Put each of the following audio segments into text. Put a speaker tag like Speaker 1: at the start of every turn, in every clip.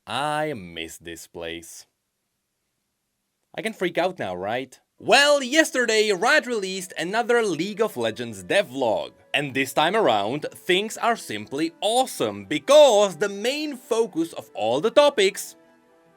Speaker 1: I miss this place. I can freak out now, right? Well, yesterday Riot released another League of Legends devlog. And this time around, things are simply awesome, because the main focus of all the topics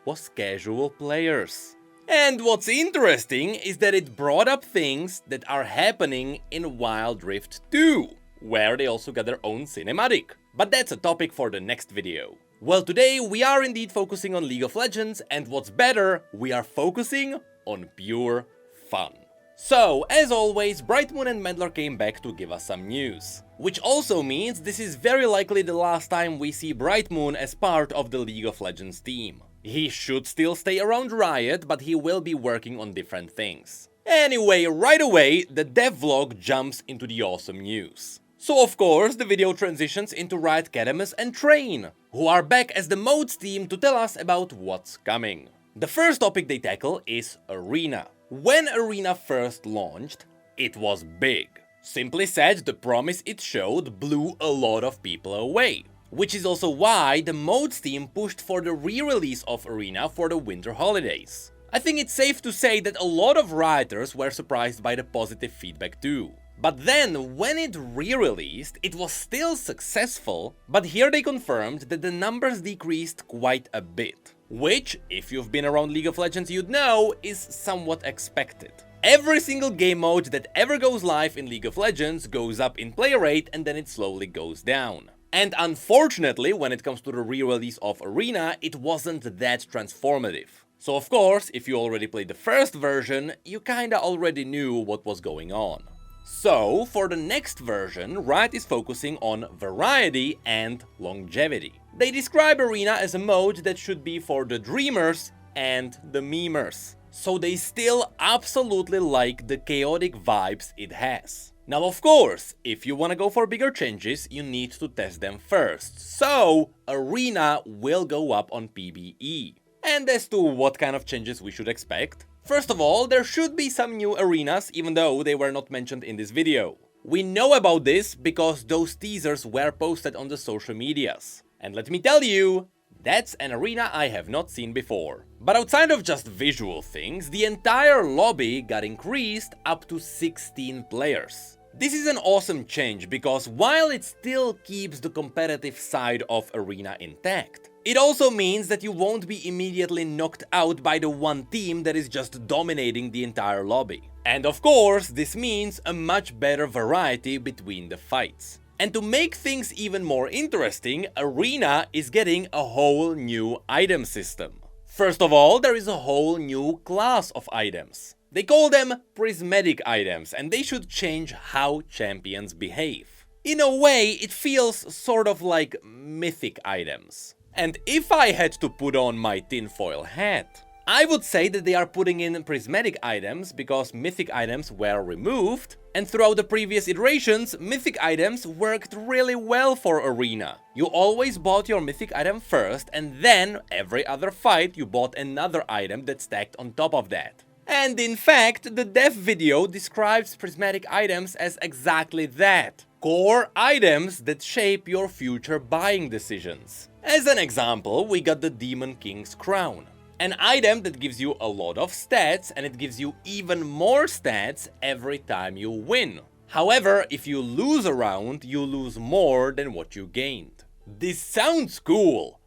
Speaker 1: was casual players. And what's interesting is that it brought up things that are happening in Wild Rift 2, where they also got their own cinematic. But that's a topic for the next video. Well, today we are indeed focusing on League of Legends, and what's better, we are focusing on pure fun. So, as always, Brightmoon and Mendler came back to give us some news. Which also means this is very likely the last time we see Brightmoon as part of the League of Legends team. He should still stay around Riot, but he will be working on different things. Anyway, right away, the devlog jumps into the awesome news. So of course, the video transitions into Riot Cadmus and Train, who are back as the modes team to tell us about what's coming. The first topic they tackle is Arena. When Arena first launched, it was big. Simply said, the promise it showed blew a lot of people away. Which is also why the modes team pushed for the re-release of Arena for the winter holidays. I think it's safe to say that a lot of Rioters were surprised by the positive feedback too. But then, when it re-released, it was still successful, but here they confirmed that the numbers decreased quite a bit. Which, if you've been around League of Legends, you'd know is somewhat expected. Every single game mode that ever goes live in League of Legends goes up in play rate and then it slowly goes down. And unfortunately, when it comes to the re-release of Arena, it wasn't that transformative. So of course, if you already played the first version, you kinda already knew what was going on. So, for the next version, Riot is focusing on variety and longevity. They describe Arena as a mode that should be for the dreamers and the memers. So they still absolutely like the chaotic vibes it has. Now of course, if you wanna go for bigger changes, you need to test them first. So, Arena will go up on PvE. And as to what kind of changes we should expect, first of all, there should be some new arenas, even though they were not mentioned in this video. We know about this because those teasers were posted on the social medias. And let me tell you, that's an arena I have not seen before. But outside of just visual things, the entire lobby got increased up to 16 players. This is an awesome change because while it still keeps the competitive side of Arena intact, it also means that you won't be immediately knocked out by the one team that is just dominating the entire lobby. And of course, this means a much better variety between the fights. And to make things even more interesting, Arena is getting a whole new item system. First of all, there is a whole new class of items. They call them Prismatic Items, and they should change how champions behave. In a way, it feels sort of like mythic items. And if I had to put on my tinfoil hat, I would say that they are putting in Prismatic Items because mythic items were removed, and throughout the previous iterations, mythic items worked really well for Arena. You always bought your mythic item first, and then every other fight you bought another item that stacked on top of that. And in fact, the dev video describes Prismatic Items as exactly that. Core items that shape your future buying decisions. As an example, we got the Demon King's Crown. An item that gives you a lot of stats, and it gives you even more stats every time you win. However, if you lose a round, you lose more than what you gained. This sounds cool,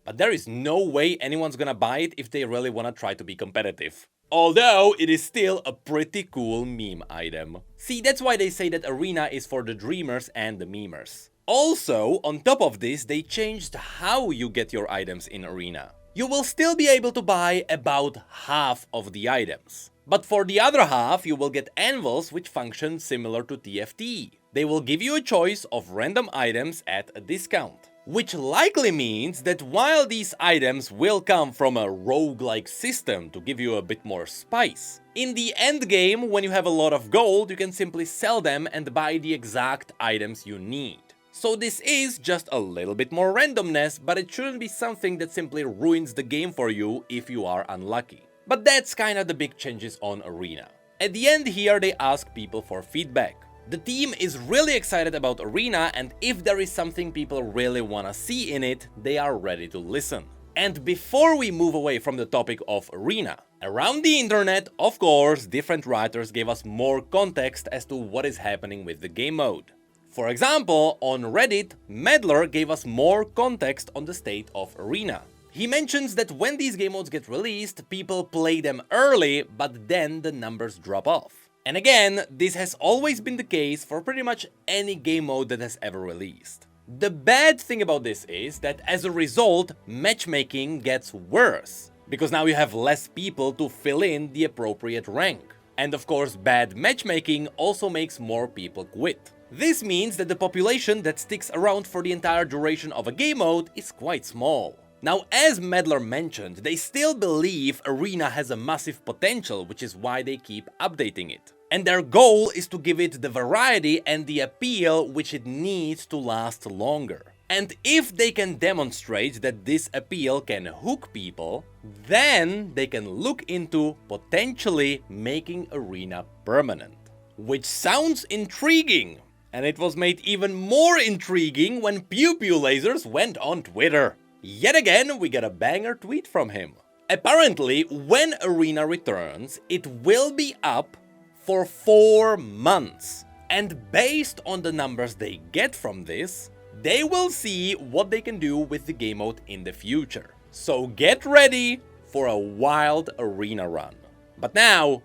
Speaker 1: but there is no way anyone's gonna buy it if they really wanna try to be competitive. Although, it is still a pretty cool meme item. See, that's why they say that Arena is for the dreamers and the memers. Also, on top of this, they changed how you get your items in Arena. You will still be able to buy about half of the items. But for the other half, you will get anvils which function similar to TFT. They will give you a choice of random items at a discount. Which likely means that while these items will come from a roguelike system to give you a bit more spice, in the end game, when you have a lot of gold, you can simply sell them and buy the exact items you need. So this is just a little bit more randomness, but it shouldn't be something that simply ruins the game for you if you are unlucky. But that's kinda the big changes on Arena. At the end here, they ask people for feedback. The team is really excited about Arena, and if there is something people really wanna see in it, they are ready to listen. And before we move away from the topic of Arena, around the internet, of course, different writers gave us more context as to what is happening with the game mode. For example, on Reddit, Meddler gave us more context on the state of Arena. He mentions that when these game modes get released, people play them early, but then the numbers drop off. And again, this has always been the case for pretty much any game mode that has ever released. The bad thing about this is that as a result, matchmaking gets worse, because now you have less people to fill in the appropriate rank. And of course, bad matchmaking also makes more people quit. This means that the population that sticks around for the entire duration of a game mode is quite small. Now, as Meddler mentioned, they still believe Arena has a massive potential, which is why they keep updating it. And their goal is to give it the variety and the appeal which it needs to last longer. And if they can demonstrate that this appeal can hook people, then they can look into potentially making Arena permanent. Which sounds intriguing, and it was made even more intriguing when Pew Pew Lasers went on Twitter. Yet again, we got a banger tweet from him. Apparently, when Arena returns, it will be up for 4 months. And based on the numbers they get from this, they will see what they can do with the game mode in the future. So get ready for a wild Arena run. But now,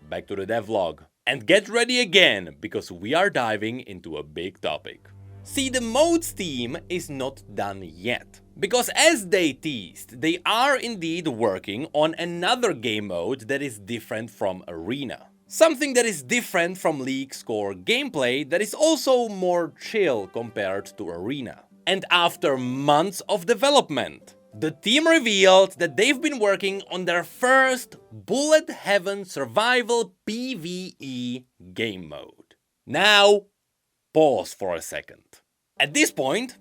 Speaker 1: back to the devlog. And get ready again, because we are diving into a big topic. See, the modes team is not done yet. Because as they teased, they are indeed working on another game mode that is different from Arena. Something that is different from League Score gameplay that is also more chill compared to Arena. And after months of development, the team revealed that they've been working on their first Bullet Heaven Survival PvE game mode. Now, pause for a second. At this point,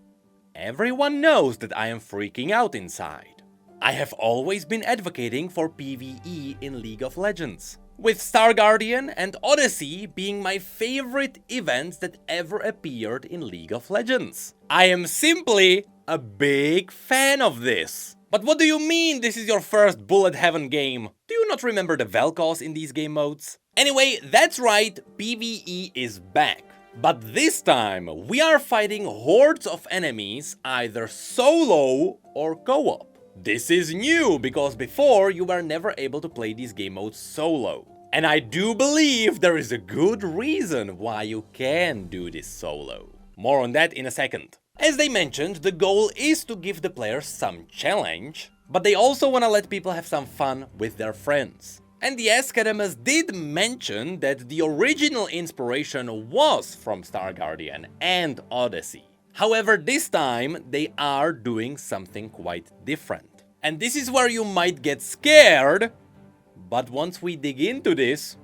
Speaker 1: everyone knows that I am freaking out inside. I have always been advocating for PvE in League of Legends, with Star Guardian and Odyssey being my favorite events that ever appeared in League of Legends. I am simply a big fan of this. But what do you mean this is your first Bullet Heaven game? Do you not remember the Vel'Koz in these game modes? Anyway, that's right, PvE is back. But this time, we are fighting hordes of enemies, either solo or co-op. This is new, because before you were never able to play these game modes solo. And I do believe there is a good reason why you can do this solo. More on that in a second. As they mentioned, the goal is to give the players some challenge, but they also want to let people have some fun with their friends. And the Escademus did mention that the original inspiration was from Star Guardian and Odyssey. However, this time they are doing something quite different. And this is where you might get scared, but once we dig into this,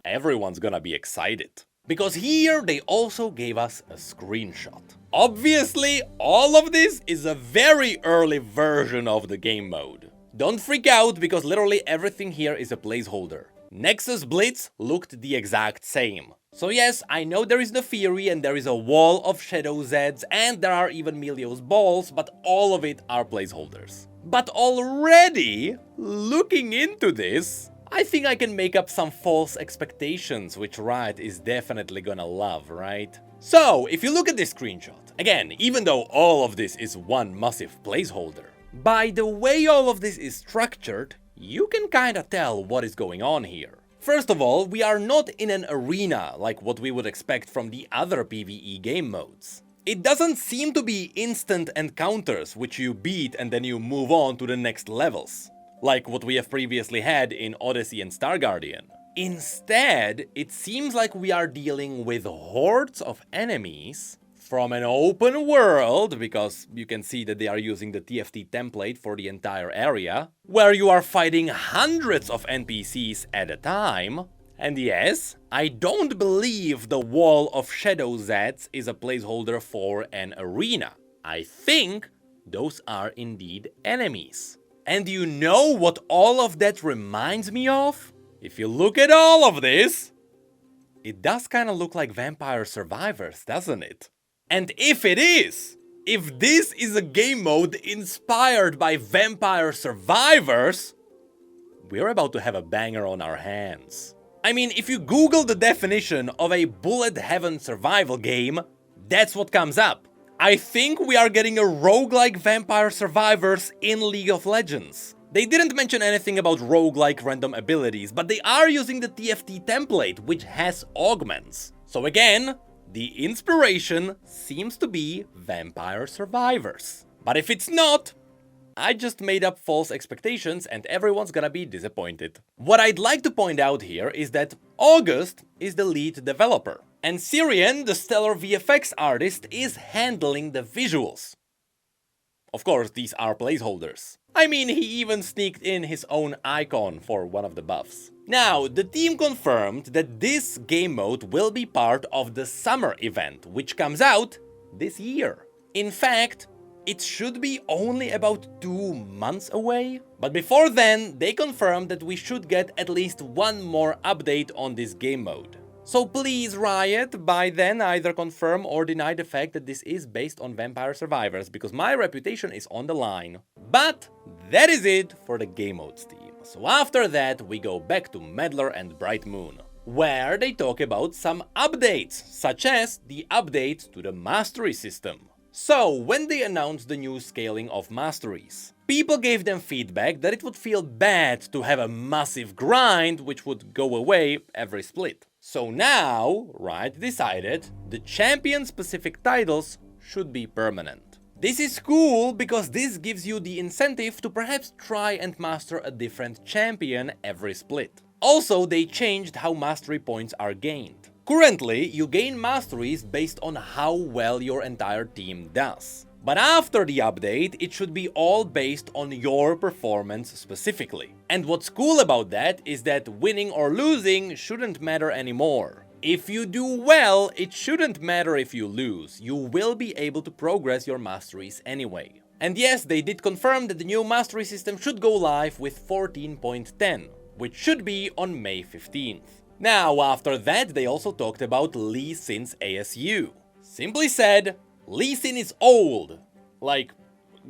Speaker 1: everyone's gonna be excited. Because here they also gave us a screenshot. Obviously, all of this is a very early version of the game mode. Don't freak out, because literally everything here is a placeholder. Nexus Blitz looked the exact same. So yes, I know there is the Fury and there is a wall of Shadow Zeds and there are even Melios balls, but all of it are placeholders. But already, looking into this, I think I can make up some false expectations, which Riot is definitely gonna love, right? So, if you look at this screenshot, again, even though all of this is one massive placeholder, by the way all of this is structured, you can kinda tell what is going on here. First of all, we are not in an arena like what we would expect from the other PvE game modes. It doesn't seem to be instant encounters which you beat and then you move on to the next levels, like what we have previously had in Odyssey and Star Guardian. Instead, it seems like we are dealing with hordes of enemies from an open world, because you can see that they are using the TFT template for the entire area, where you are fighting hundreds of NPCs at a time. And yes, I don't believe the wall of Shadow Zeds is a placeholder for an arena. I think those are indeed enemies. And you know what all of that reminds me of? If you look at all of this, it does kind of look like Vampire Survivors, doesn't it? And if it is, If this is a game mode inspired by Vampire Survivors, we're about to have a banger on our hands. I mean, if you Google the definition of a bullet heaven survival game, that's what comes up. I think we are getting a roguelike Vampire Survivors in League of Legends. They didn't mention anything about roguelike random abilities, but they are using the TFT template, which has augments. So again, the inspiration seems to be Vampire Survivors. But if it's not, I just made up false expectations and everyone's gonna be disappointed. What I'd like to point out here is that August is the lead developer, and Syrian, the stellar VFX artist, is handling the visuals. Of course, these are placeholders. I mean, he even sneaked in his own icon for one of the buffs. Now, the team confirmed that this game mode will be part of the summer event, which comes out this year. In fact, it should be only about 2 months away. But before then, they confirmed that we should get at least one more update on this game mode. So please, Riot, by then either confirm or deny the fact that this is based on Vampire Survivors, because my reputation is on the line. But that is it for the game modes team. So after that, we go back to Meddler and Bright Moon, where they talk about some updates, such as the update to the mastery system. So, when they announced the new scaling of masteries, people gave them feedback that it would feel bad to have a massive grind which would go away every split. So now, Riot decided the champion-specific titles should be permanent. This is cool because this gives you the incentive to perhaps try and master a different champion every split. Also, they changed how mastery points are gained. Currently, you gain masteries based on how well your entire team does. But after the update, it should be all based on your performance specifically. And what's cool about that is that winning or losing shouldn't matter anymore. If you do well, it shouldn't matter if you lose. You will be able to progress your masteries anyway. And yes, they did confirm that the new mastery system should go live with 14.10, which should be on May 15th. Now, after that, they also talked about Lee Sin's ASU. Simply said, Lee Sin is old. Like,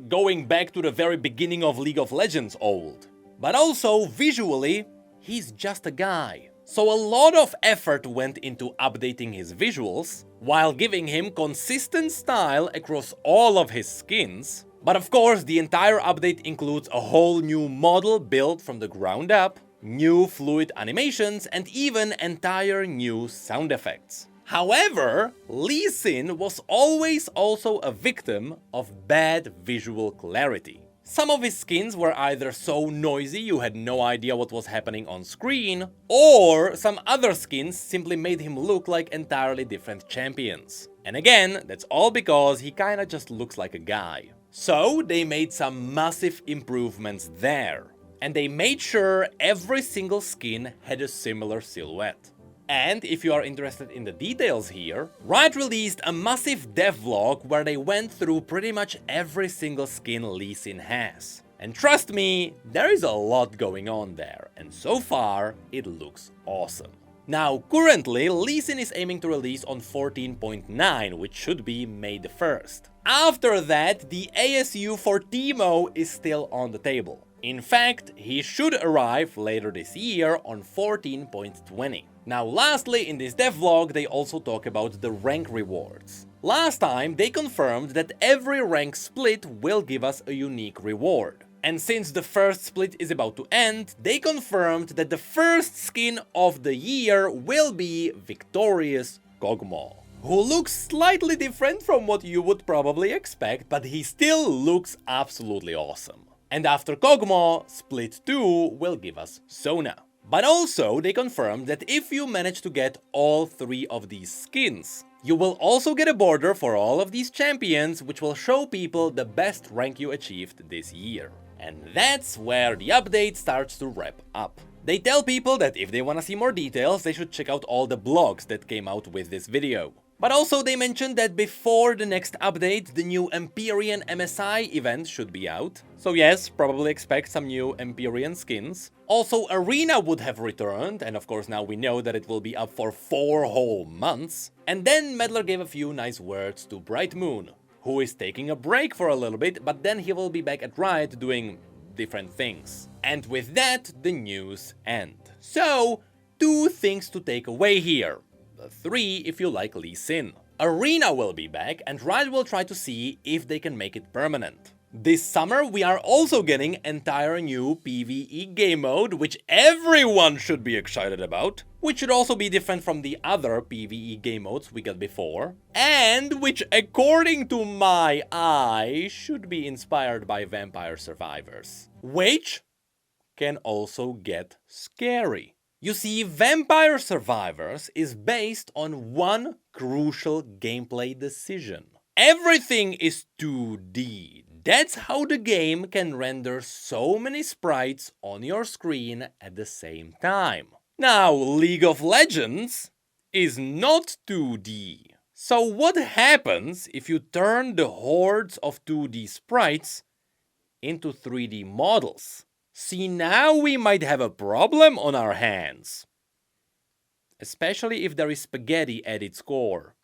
Speaker 1: going back to the very beginning of League of Legends old. But also, visually, he's just a guy. So a lot of effort went into updating his visuals, while giving him consistent style across all of his skins. But of course, the entire update includes a whole new model built from the ground up, new fluid animations, and even entire new sound effects. However, Lee Sin was always also a victim of bad visual clarity. Some of his skins were either so noisy you had no idea what was happening on screen, or some other skins simply made him look like entirely different champions. And again, that's all because he kinda just looks like a guy. So they made some massive improvements there. And they made sure every single skin had a similar silhouette. And if you are interested in the details here, Riot released a massive devlog where they went through pretty much every single skin Lee Sin has. And trust me, there is a lot going on there, and so far, it looks awesome. Now, currently, Lee Sin is aiming to release on 14.9, which should be May the 1st. After that, the ASU for Teemo is still on the table. In fact, he should arrive later this year on 14.20. Now lastly, in this devlog, they also talk about the rank rewards. Last time, they confirmed that every rank split will give us a unique reward. And since the first split is about to end, they confirmed that the first skin of the year will be Victorious Kog'Maw, who looks slightly different from what you would probably expect, but he still looks absolutely awesome. And after Kog'Maw, Split 2 will give us Sona. But also, they confirmed that if you manage to get all 3 of these skins, you will also get a border for all of these champions, which will show people the best rank you achieved this year. And that's where the update starts to wrap up. They tell people that if they want to see more details, they should check out all the blogs that came out with this video. But also they mentioned that before the next update, the new Empyrean MSI event should be out. So yes, probably expect some new Empyrean skins. Also, Arena would have returned, and of course now we know that it will be up for 4 whole months. And then Meddler gave a few nice words to Bright Moon, who is taking a break for a little bit, but then he will be back at Riot doing different things. And with that, the news end. So, 2 things to take away here. 3 if you like Lee Sin. Arena will be back, and Riot will try to see if they can make it permanent. This summer we are also getting entire new PvE game mode, which everyone should be excited about, which should also be different from the other PvE game modes we got before, and which, according to my eye, should be inspired by Vampire Survivors, which can also get scary. You see, Vampire Survivors is based on one crucial gameplay decision. Everything is 2D. That's how the game can render so many sprites on your screen at the same time. Now, League of Legends is not 2D. So what happens if you turn the hordes of 2D sprites into 3D models? See, now we might have a problem on our hands. Especially if there is spaghetti at its core.